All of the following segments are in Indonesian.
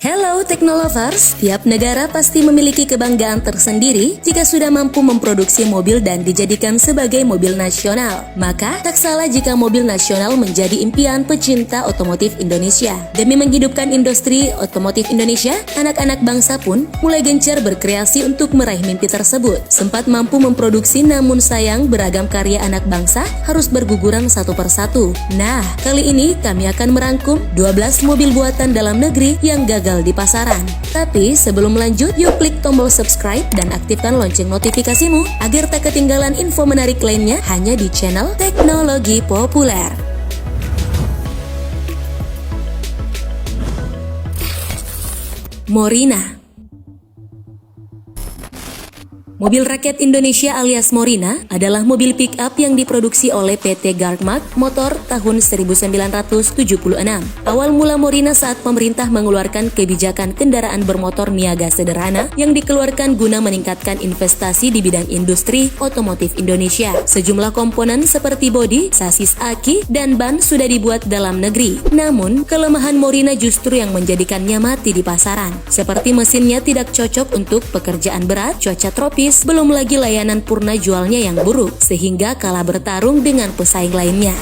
Hello Technolovers, tiap negara pasti memiliki kebanggaan tersendiri jika sudah mampu memproduksi mobil dan dijadikan sebagai mobil nasional. Maka tak salah jika mobil nasional menjadi impian pecinta otomotif Indonesia. Demi menghidupkan industri otomotif Indonesia, anak-anak bangsa pun mulai gencar berkreasi untuk meraih mimpi tersebut. Sempat mampu memproduksi, namun sayang beragam karya anak bangsa harus berguguran satu persatu. Nah, kali ini kami akan merangkum 12 mobil buatan dalam negeri yang gagal di pasaran. Tapi sebelum lanjut, yuk klik tombol subscribe dan aktifkan lonceng notifikasimu agar tak ketinggalan info menarik lainnya hanya di channel Teknologi Populer. Morina. Mobil rakyat Indonesia alias Morina adalah mobil pick-up yang diproduksi oleh PT Gardmark Motor tahun 1976. Awal mula Morina saat pemerintah mengeluarkan kebijakan kendaraan bermotor niaga sederhana yang dikeluarkan guna meningkatkan investasi di bidang industri otomotif Indonesia. Sejumlah komponen seperti bodi, sasis aki, dan ban sudah dibuat dalam negeri. Namun, kelemahan Morina justru yang menjadikannya mati di pasaran. Seperti mesinnya tidak cocok untuk pekerjaan berat, cuaca tropis, belum lagi layanan purna jualnya yang buruk, sehingga kalah bertarung dengan pesaing lainnya.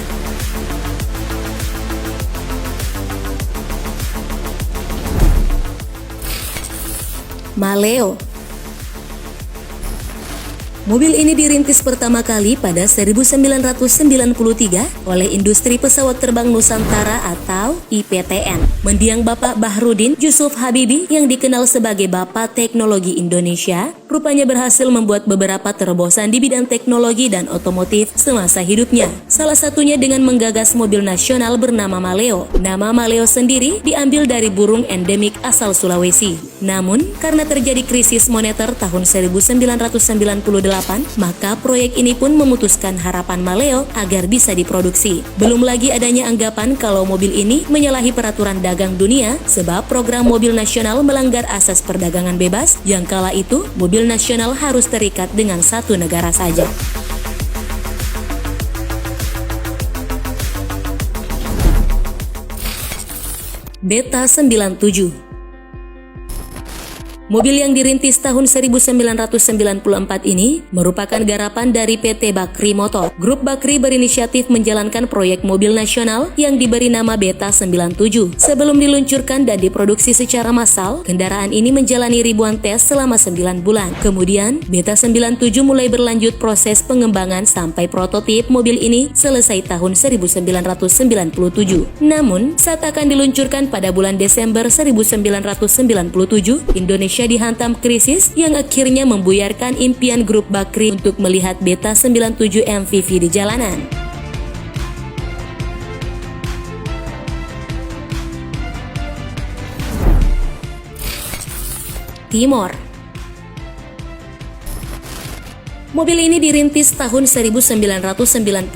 Maleo. Mobil ini dirintis pertama kali pada 1993 oleh Industri Pesawat Terbang Nusantara atau IPTN. Mendiang Bapak Bahrudin Yusuf Habibi yang dikenal sebagai Bapak Teknologi Indonesia, rupanya berhasil membuat beberapa terobosan di bidang teknologi dan otomotif semasa hidupnya. Salah satunya dengan menggagas mobil nasional bernama Maleo. Nama Maleo sendiri diambil dari burung endemik asal Sulawesi. Namun, karena terjadi krisis moneter tahun 1998, maka proyek ini pun memutuskan harapan Maleo agar bisa diproduksi. Belum lagi adanya anggapan kalau mobil ini menyalahi peraturan dagang dunia sebab program mobil nasional melanggar asas perdagangan bebas yang kala itu mobil nasional harus terikat dengan satu negara saja. Beta 97. Mobil yang dirintis tahun 1994 ini merupakan garapan dari PT Bakri Motor. Grup Bakri berinisiatif menjalankan proyek mobil nasional yang diberi nama Beta 97. Sebelum diluncurkan dan diproduksi secara massal, kendaraan ini menjalani ribuan tes selama 9 bulan. Kemudian, Beta 97 mulai berlanjut proses pengembangan sampai prototip mobil ini selesai tahun 1997. Namun, saat akan diluncurkan pada bulan Desember 1997, Indonesia dihantam krisis yang akhirnya membuyarkan impian grup Bakri untuk melihat Beta 97 MPV di jalanan. Timor. Mobil ini dirintis tahun 1996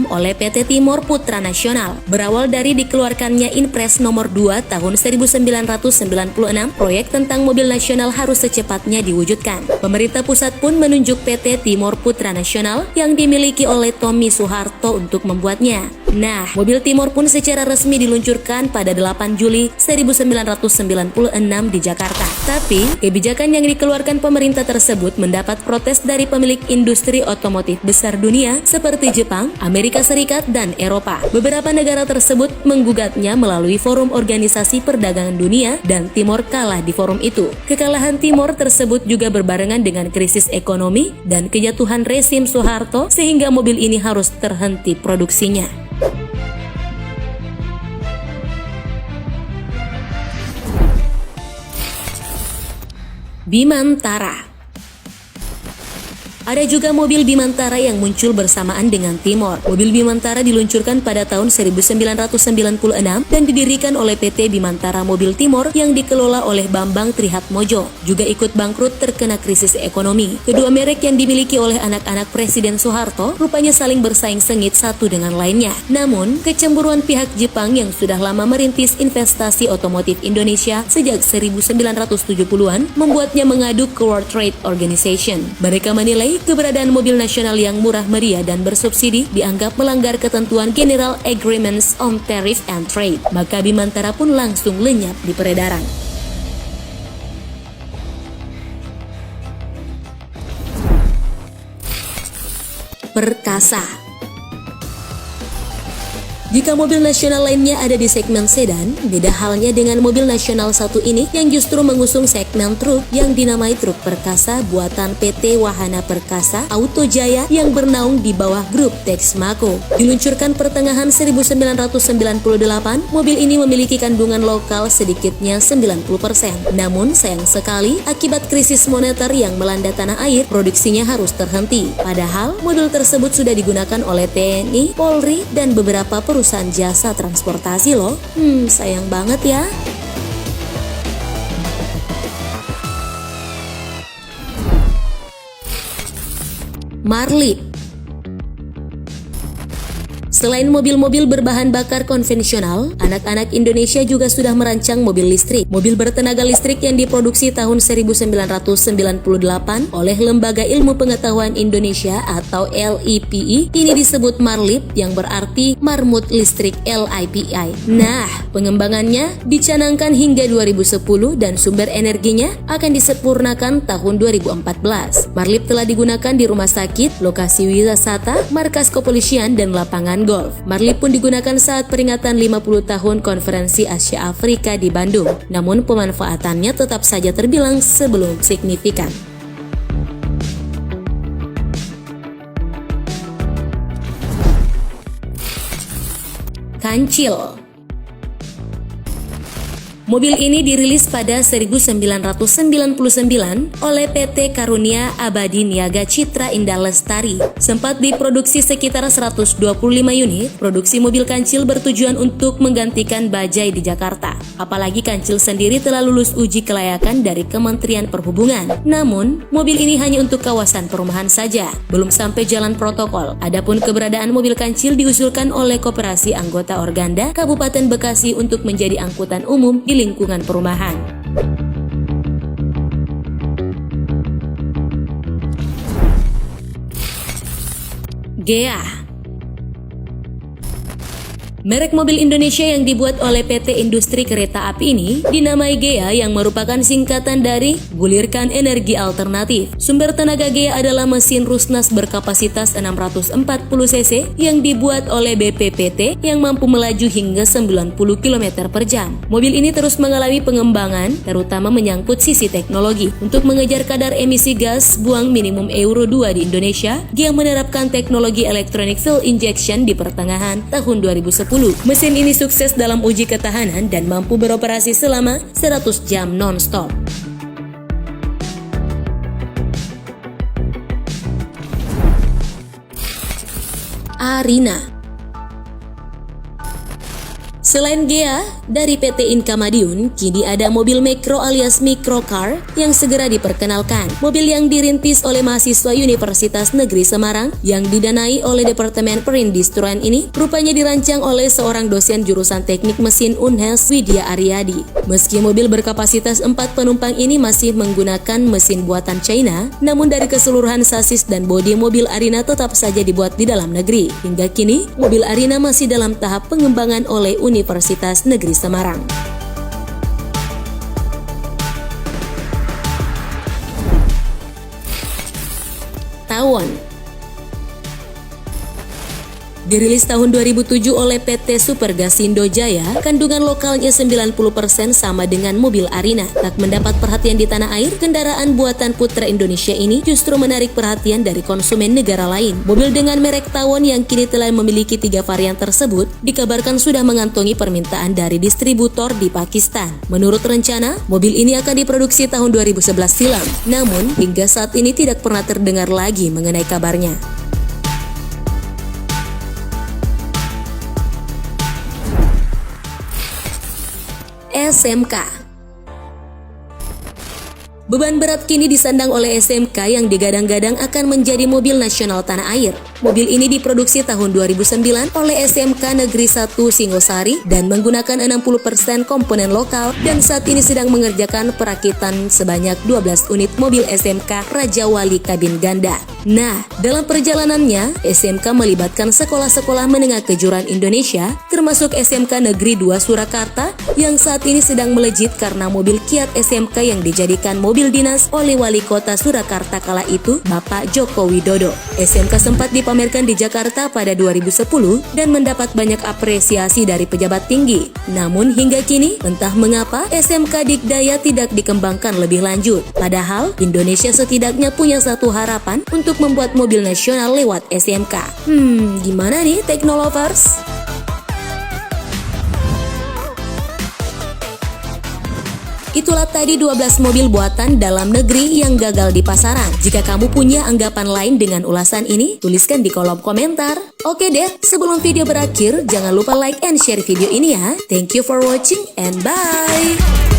oleh PT Timor Putra Nasional. Berawal dari dikeluarkannya Inpres nomor 2 tahun 1996, proyek tentang mobil nasional harus secepatnya diwujudkan. Pemerintah pusat pun menunjuk PT Timor Putra Nasional yang dimiliki oleh Tommy Soeharto untuk membuatnya. Nah, mobil Timor pun secara resmi diluncurkan pada 8 Juli 1996 di Jakarta. Tapi, kebijakan yang dikeluarkan pemerintah tersebut mendapat protes dari pemilik industri otomotif besar dunia seperti Jepang, Amerika Serikat, dan Eropa. Beberapa negara tersebut menggugatnya melalui Forum Organisasi Perdagangan Dunia dan Timor kalah di forum itu. Kekalahan Timor tersebut juga berbarengan dengan krisis ekonomi dan kejatuhan rezim Soeharto sehingga mobil ini harus terhenti produksinya. Bimantara. Ada juga mobil Bimantara yang muncul bersamaan dengan Timor. Mobil Bimantara diluncurkan pada tahun 1996 dan didirikan oleh PT Bimantara Mobil Timor yang dikelola oleh Bambang Trihatmojo. Juga ikut bangkrut terkena krisis ekonomi. Kedua merek yang dimiliki oleh anak-anak Presiden Soeharto rupanya saling bersaing sengit satu dengan lainnya. Namun, kecemburuan pihak Jepang yang sudah lama merintis investasi otomotif Indonesia sejak 1970-an membuatnya mengadu ke World Trade Organization. Mereka menilai keberadaan mobil nasional yang murah meriah dan bersubsidi dianggap melanggar ketentuan General Agreements on Tariff and Trade. Maka Bimantara pun langsung lenyap di peredaran. perkasa. Jika mobil nasional lainnya ada di segmen sedan, beda halnya dengan mobil nasional satu ini yang justru mengusung segmen truk yang dinamai truk perkasa buatan PT Wahana Perkasa Auto Jaya yang bernaung di bawah grup Texmaco. Diluncurkan pertengahan 1998, mobil ini memiliki kandungan lokal sedikitnya 90%. Namun sayang sekali, akibat krisis moneter yang melanda tanah air, produksinya harus terhenti. Padahal model tersebut sudah digunakan oleh TNI, Polri, dan beberapa perusahaan jasa transportasi loh. Sayang banget ya. Marlip. Selain mobil-mobil berbahan bakar konvensional, anak-anak Indonesia juga sudah merancang mobil listrik. Mobil bertenaga listrik yang diproduksi tahun 1998 oleh Lembaga Ilmu Pengetahuan Indonesia atau LIPI ini disebut Marlip yang berarti Marmut Listrik LIPI. Nah, pengembangannya dicanangkan hingga 2010 dan sumber energinya akan disempurnakan tahun 2014. Marlip telah digunakan di rumah sakit, lokasi wisata, markas kepolisian, dan lapangan golf. Marlip pun digunakan saat peringatan 50 tahun Konferensi Asia Afrika di Bandung. Namun pemanfaatannya tetap saja terbilang sebelum signifikan. Kancil. Mobil ini dirilis pada 1999 oleh PT Karunia Abadi Niaga Citra Indah Lestari. Sempat diproduksi sekitar 125 unit, produksi mobil Kancil bertujuan untuk menggantikan Bajaj di Jakarta. Apalagi Kancil sendiri telah lulus uji kelayakan dari Kementerian Perhubungan. Namun, mobil ini hanya untuk kawasan perumahan saja, belum sampai jalan protokol. Adapun keberadaan mobil Kancil diusulkan oleh Koperasi Anggota Organda Kabupaten Bekasi untuk menjadi angkutan umum di lingkungan perumahan. GEA. Merek mobil Indonesia yang dibuat oleh PT Industri Kereta Api ini dinamai GEA yang merupakan singkatan dari Gulirkan Energi Alternatif. Sumber tenaga GEA adalah mesin Rusnas berkapasitas 640 cc yang dibuat oleh BPPT yang mampu melaju hingga 90 km per jam. Mobil ini terus mengalami pengembangan, terutama menyangkut sisi teknologi. Untuk mengejar kadar emisi gas buang minimum Euro 2 di Indonesia, GEA menerapkan teknologi electronic fuel injection di pertengahan tahun 2010. Mesin ini sukses dalam uji ketahanan dan mampu beroperasi selama 100 jam non-stop. Arina. Selain GEA, dari PT Inka Madiun, kini ada mobil Micro alias Microcar yang segera diperkenalkan. Mobil yang dirintis oleh mahasiswa Universitas Negeri Semarang yang didanai oleh Departemen Perindustrian ini rupanya dirancang oleh seorang dosen jurusan teknik mesin Unhas Widya Aryadi. Meski mobil berkapasitas 4 penumpang ini masih menggunakan mesin buatan China, namun dari keseluruhan sasis dan bodi mobil Arina tetap saja dibuat di dalam negeri. Hingga kini, mobil Arina masih dalam tahap pengembangan oleh Universitas Negeri Semarang. Tawon. Dirilis tahun 2007 oleh PT Supergasindo Jaya, kandungan lokalnya 90% sama dengan mobil Arina. Tak mendapat perhatian di tanah air, kendaraan buatan putra Indonesia ini justru menarik perhatian dari konsumen negara lain. Mobil dengan merek Tawon yang kini telah memiliki 3 varian tersebut, dikabarkan sudah mengantongi permintaan dari distributor di Pakistan. Menurut rencana, mobil ini akan diproduksi tahun 2011 silam. Namun, hingga saat ini tidak pernah terdengar lagi mengenai kabarnya. SMK. Beban berat kini disandang oleh SMK yang digadang-gadang akan menjadi mobil nasional tanah air. Mobil ini diproduksi tahun 2009 oleh SMK Negeri 1 Singosari dan menggunakan 60% komponen lokal dan saat ini sedang mengerjakan perakitan sebanyak 12 unit mobil SMK Raja Wali kabin ganda. Nah, dalam perjalanannya, SMK melibatkan sekolah-sekolah menengah kejuruan Indonesia, termasuk SMK Negeri 2 Surakarta yang saat ini sedang melejit karena mobil Kiat SMK yang dijadikan mobil dinas oleh Wali Kota Surakarta kala itu, Bapak Joko Widodo. SMK sempat dipamerkan dipamerkan di Jakarta pada 2010 dan mendapat banyak apresiasi dari pejabat tinggi. Namun hingga kini, entah mengapa SMK Dikdaya tidak dikembangkan lebih lanjut. Padahal, Indonesia setidaknya punya satu harapan untuk membuat mobil nasional lewat SMK. Gimana nih Teknolovers? Itulah tadi 12 mobil buatan dalam negeri yang gagal di pasaran. Jika kamu punya anggapan lain dengan ulasan ini, tuliskan di kolom komentar. Oke deh, sebelum video berakhir, jangan lupa like and share video ini ya. Thank you for watching and bye!